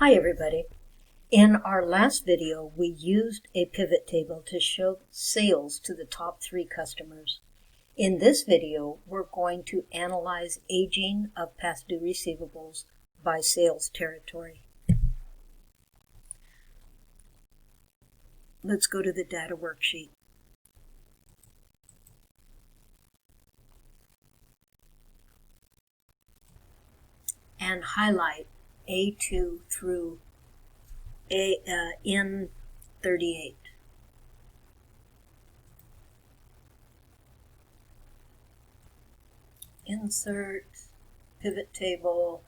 Hi everybody. In our last video, we used a pivot table to show sales to the top 3 customers. In this video, we're going to analyze aging of past due receivables by sales territory. Let's go to the data worksheet. And highlight A2 through N38. Insert, pivot table,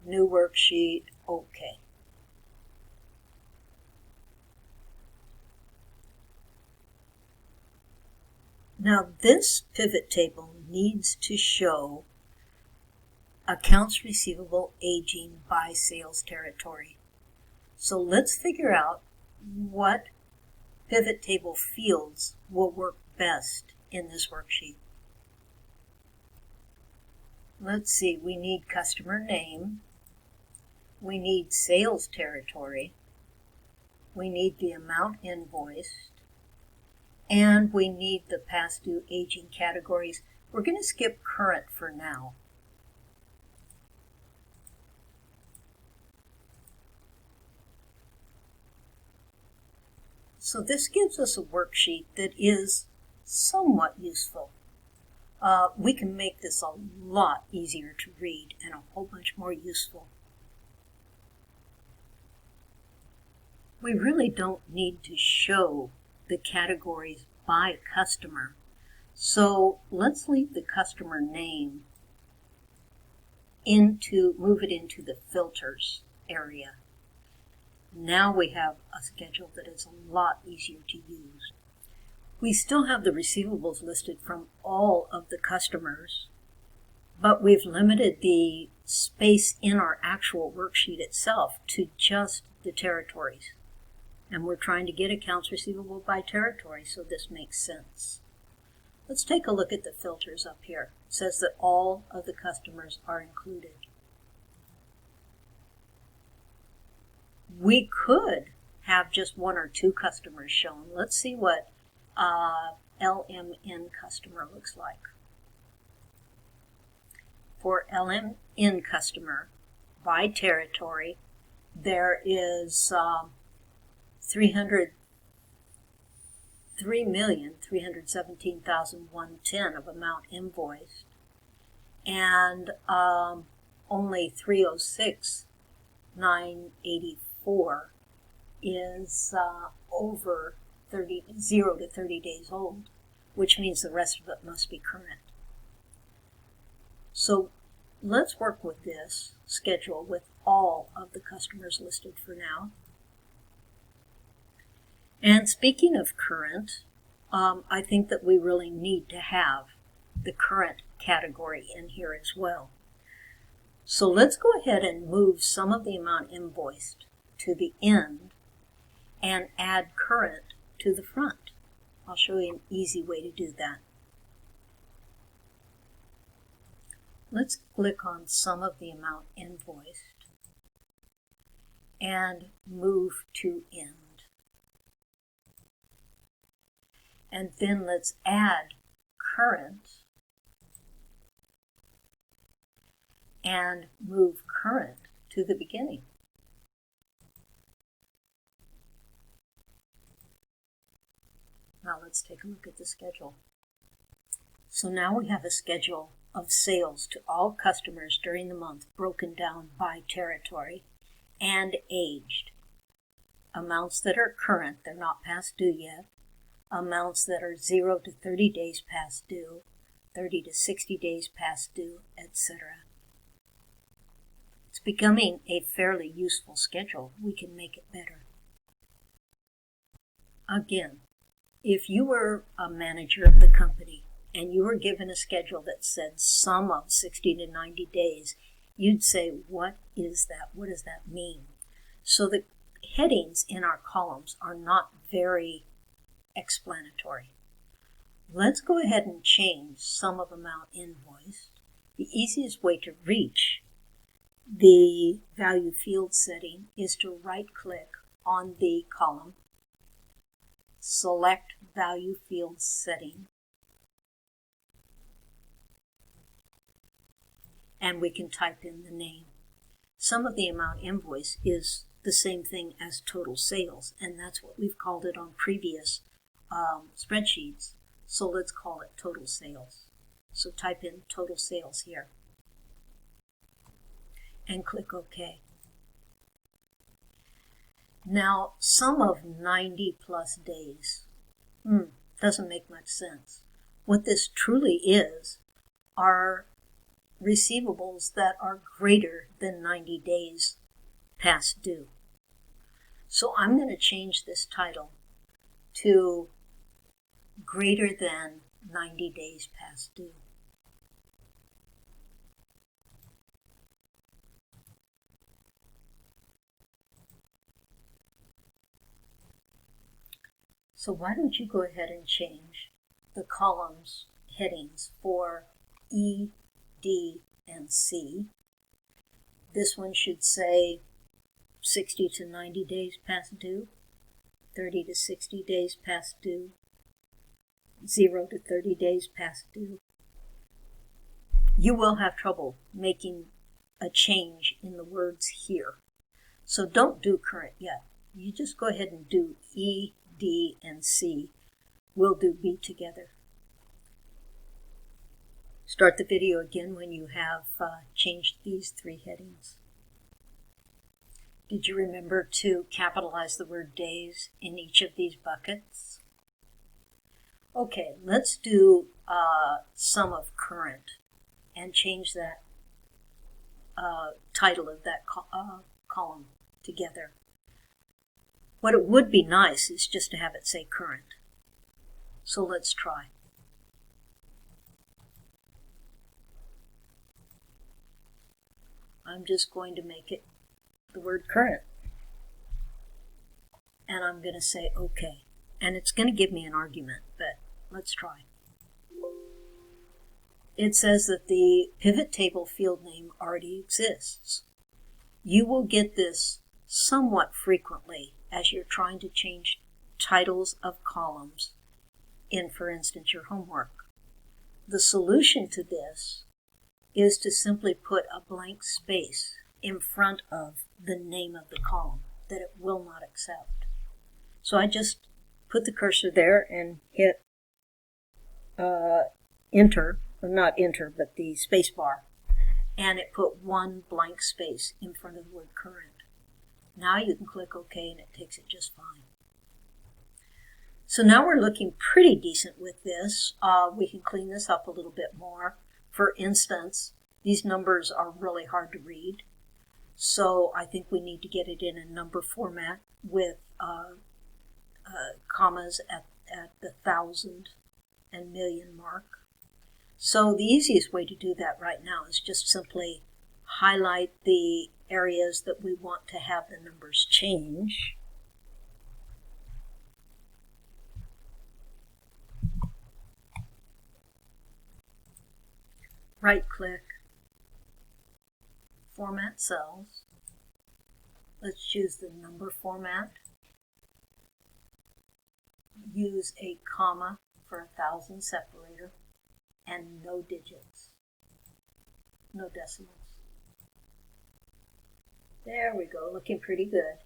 new worksheet, OK. Now this pivot table needs to show accounts receivable aging by sales territory. So let's figure out what pivot table fields will work best in this worksheet. Let's see, we need customer name, we need sales territory, we need the amount invoiced, and we need the past due aging categories. We're going to skip current for now. So this gives us a worksheet that is somewhat useful. We can make this a lot easier to read and a whole bunch more useful. We really don't need to show the categories by customer. So let's leave the customer name move it into the filters area. Now we have a schedule that is a lot easier to use. We still have the receivables listed from all of the customers, but we've limited the space in our actual worksheet itself to just the territories. And we're trying to get accounts receivable by territory, so this makes sense. Let's take a look at the filters up here. It says that all of the customers are included. We could have just 1 or 2 customers shown. Let's see what LMN customer looks like. For LMN customer, by territory, there is 3,317,110 of amount invoiced, and only 306,984 is over 0 to 30 days old, which means the rest of it must be current. So let's work with this schedule with all of the customers listed for now. And speaking of current, I think that we really need to have the current category in here as well. So let's go ahead and move some of the amount invoiced to the end and add current to the front. I'll show you an easy way to do that. Let's click on some of the amount invoiced and move to end. And then let's add current and move current to the beginning. Now let's take a look at the schedule. So now we have a schedule of sales to all customers during the month broken down by territory and aged. Amounts that are current, they're not past due yet. Amounts that are 0 to 30 days past due, 30 to 60 days past due, etc. It's becoming a fairly useful schedule. We can make it better. Again, if you were a manager of the company and you were given a schedule that said sum of 60 to 90 days, you'd say, what is that? What does that mean? So the headings in our columns are not very explanatory. Let's go ahead and change sum of amount invoiced. The easiest way to reach the value field setting is to right-click on the column, select value field setting, and we can type in the name. Sum of the amount invoice is the same thing as total sales, and that's what we've called it on previous spreadsheets. So let's call it total sales. So type in total sales here and click OK. Now, sum of 90 plus days doesn't make much sense. What this truly is are receivables that are greater than 90 days past due. So I'm going to change this title to greater than 90 days past due. So why don't you go ahead and change the columns headings for E, D, and C. This one should say 60 to 90 days past due, 30 to 60 days past due, 0 to 30 days past due. You will have trouble making a change in the words here. So don't do current yet. You just go ahead and do E, D, and C. We'll do B together. Start the video again when you have changed these three headings. Did you remember to capitalize the word days in each of these buckets? Okay, let's do sum of current and change that title of that column together. What it would be nice is just to have it say current. So let's try. I'm just going to make it the word current. And I'm going to say OK. And it's going to give me an argument, but let's try. It says that the pivot table field name already exists. You will get this somewhat frequently as you're trying to change titles of columns in, for instance, your homework. The solution to this is to simply put a blank space in front of the name of the column that it will not accept. So I just put the cursor there and hit enter, or not enter, but the space bar, and it put one blank space in front of the word current. Now you can click OK and it takes it just fine. So now we're looking pretty decent with this. We can clean this up a little bit more. For instance, these numbers are really hard to read, so I think we need to get it in a number format with commas at the 1,000 and million mark. So the easiest way to do that right now is just simply highlight the areas that we want to have the numbers change. Right-click, Format Cells. Let's choose the number format. Use a comma for 1,000 separator and no digits, no decimals. There we go, looking pretty good.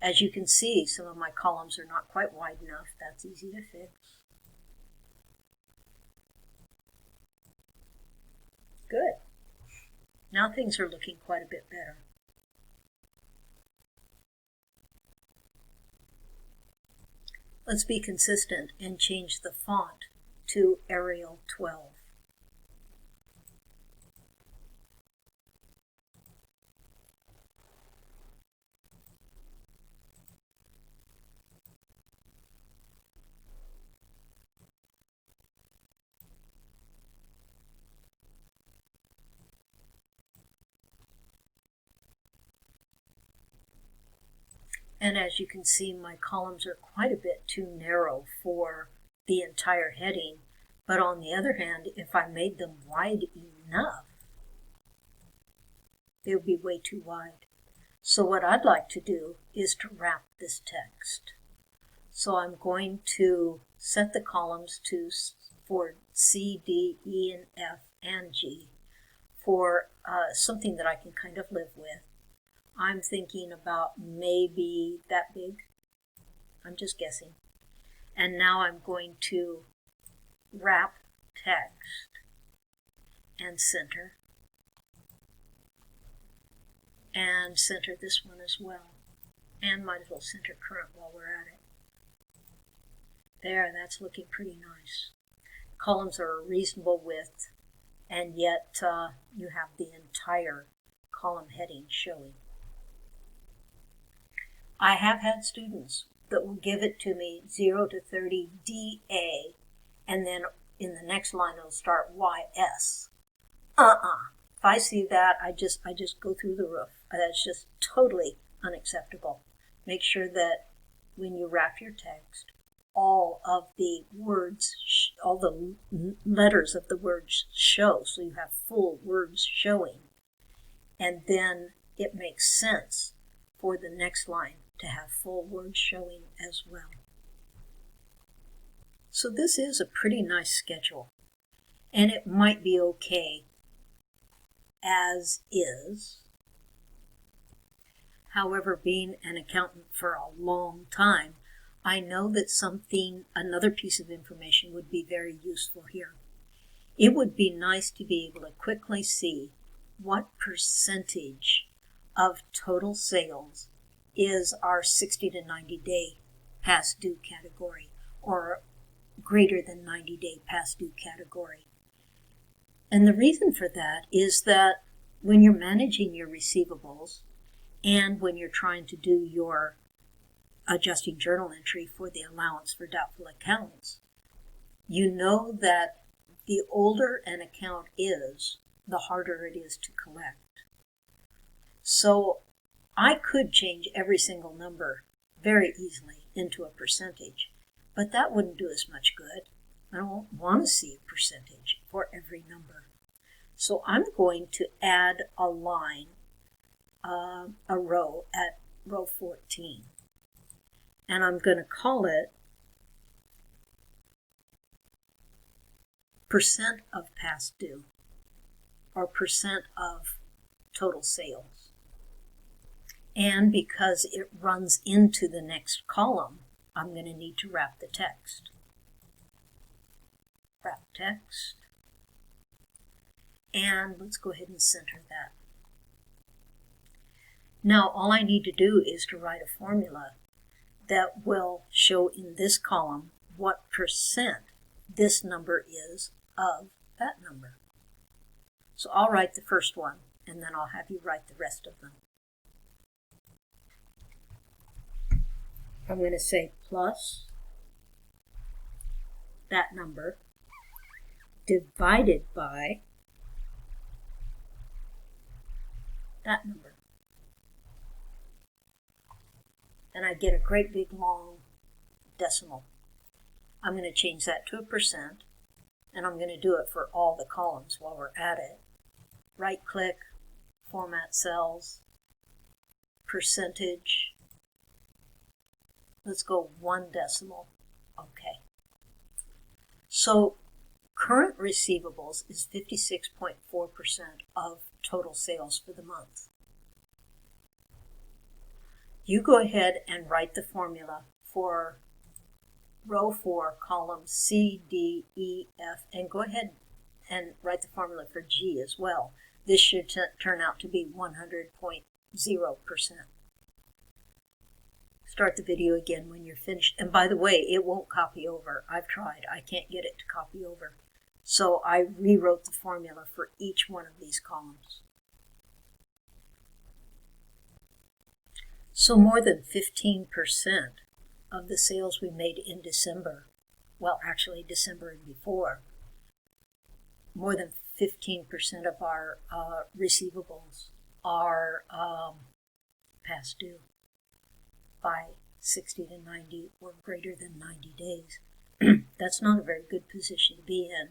As you can see, some of my columns are not quite wide enough. That's easy to fix. Good. Now things are looking quite a bit better. Let's be consistent and change the font to Arial 12. And as you can see, my columns are quite a bit too narrow for the entire heading. But on the other hand, if I made them wide enough, They would be way too wide. So what I'd like to do is to wrap this text. So I'm going to set the columns for C, D, E, and F, and G for something that I can kind of live with. I'm thinking about maybe that big. I'm just guessing. And now I'm going to wrap text and center. And center this one as well. And might as well center current while we're at it. There, that's looking pretty nice. Columns are a reasonable width, and yet you have the entire column heading showing. I have had students that will give it to me 0 to 30 DA, and then in the next line it'll start YS. If I see that, I just go through the roof. That's just totally unacceptable. Make sure that when you wrap your text, all of the words, all the letters of the words show, so you have full words showing. And then it makes sense for the next line to have full words showing as well. So this is a pretty nice schedule, and it might be okay as is. However, being an accountant for a long time, I know that another piece of information would be very useful here. It would be nice to be able to quickly see what percentage of total sales is our 60 to 90 day past due category, or greater than 90 day past due category. And the reason for that is that when you're managing your receivables and when you're trying to do your adjusting journal entry for the allowance for doubtful accounts, you know that the older an account is, the harder it is to collect. So I could change every single number very easily into a percentage, but that wouldn't do us much good. I don't want to see a percentage for every number. So I'm going to add a line, a row at row 14. And I'm going to call it percent of past due, or percent of total sales. And because it runs into the next column, I'm going to need to wrap the text. Wrap text. And let's go ahead and center that. Now all I need to do is to write a formula that will show in this column what percent this number is of that number. So I'll write the first one, and then I'll have you write the rest of them. I'm going to say plus that number divided by that number. And I get a great big long decimal. I'm going to change that to a percent, and I'm going to do it for all the columns while we're at it. Right click, format cells, percentage. Let's go 1 decimal. Okay. So current receivables is 56.4% of total sales for the month. You go ahead and write the formula for row 4, columns C, D, E, F, and go ahead and write the formula for G as well. This should turn out to be 100.0%. Start the video again when you're finished. And by the way, it won't copy over. I've tried. I can't get it to copy over. So I rewrote the formula for each one of these columns. So more than 15% of the sales we made in December, well, actually December and before, more than 15% of our receivables are past due by 60 to 90 or greater than 90 days. That's not a very good position to be in.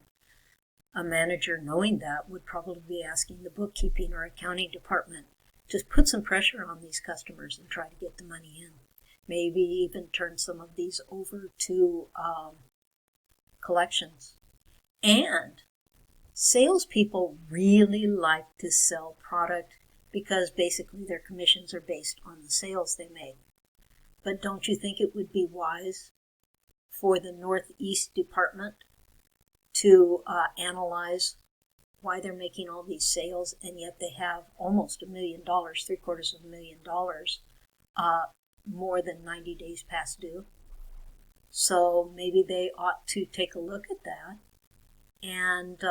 A manager, knowing that, would probably be asking the bookkeeping or accounting department to put some pressure on these customers and try to get the money in. Maybe even turn some of these over to collections. And salespeople really like to sell product because basically their commissions are based on the sales they make. But don't you think it would be wise for the Northeast Department to analyze why they're making all these sales and yet they have almost $1 million, $750,000, more than 90 days past due? So maybe they ought to take a look at that and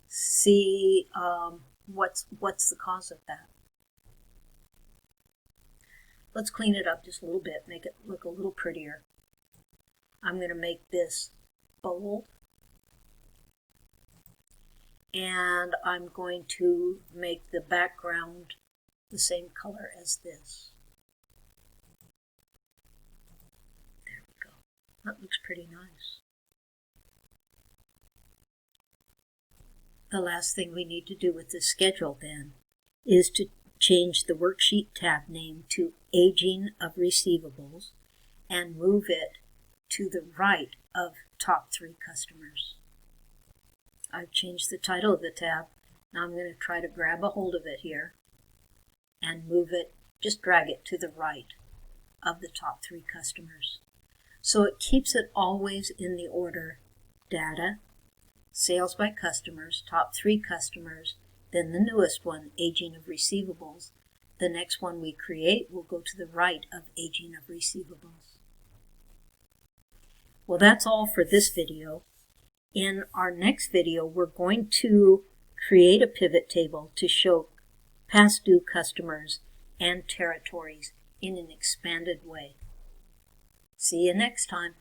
see what's the cause of that. Let's clean it up just a little bit, make it look a little prettier. I'm going to make this bold, and I'm going to make the background the same color as this. There we go. That looks pretty nice. The last thing we need to do with this schedule then is to change the worksheet tab name to Aging of Receivables and move it to the right of top 3 customers. I've changed the title of the tab. Now I'm going to try to grab a hold of it here and move it, just drag it to the right of the top 3 customers. So it keeps it always in the order data, sales by customers, top 3 customers, then the newest one, aging of receivables. The next one we create will go to the right of aging of receivables. Well, that's all for this video. In our next video, we're going to create a pivot table to show past due customers and territories in an expanded way. See you next time.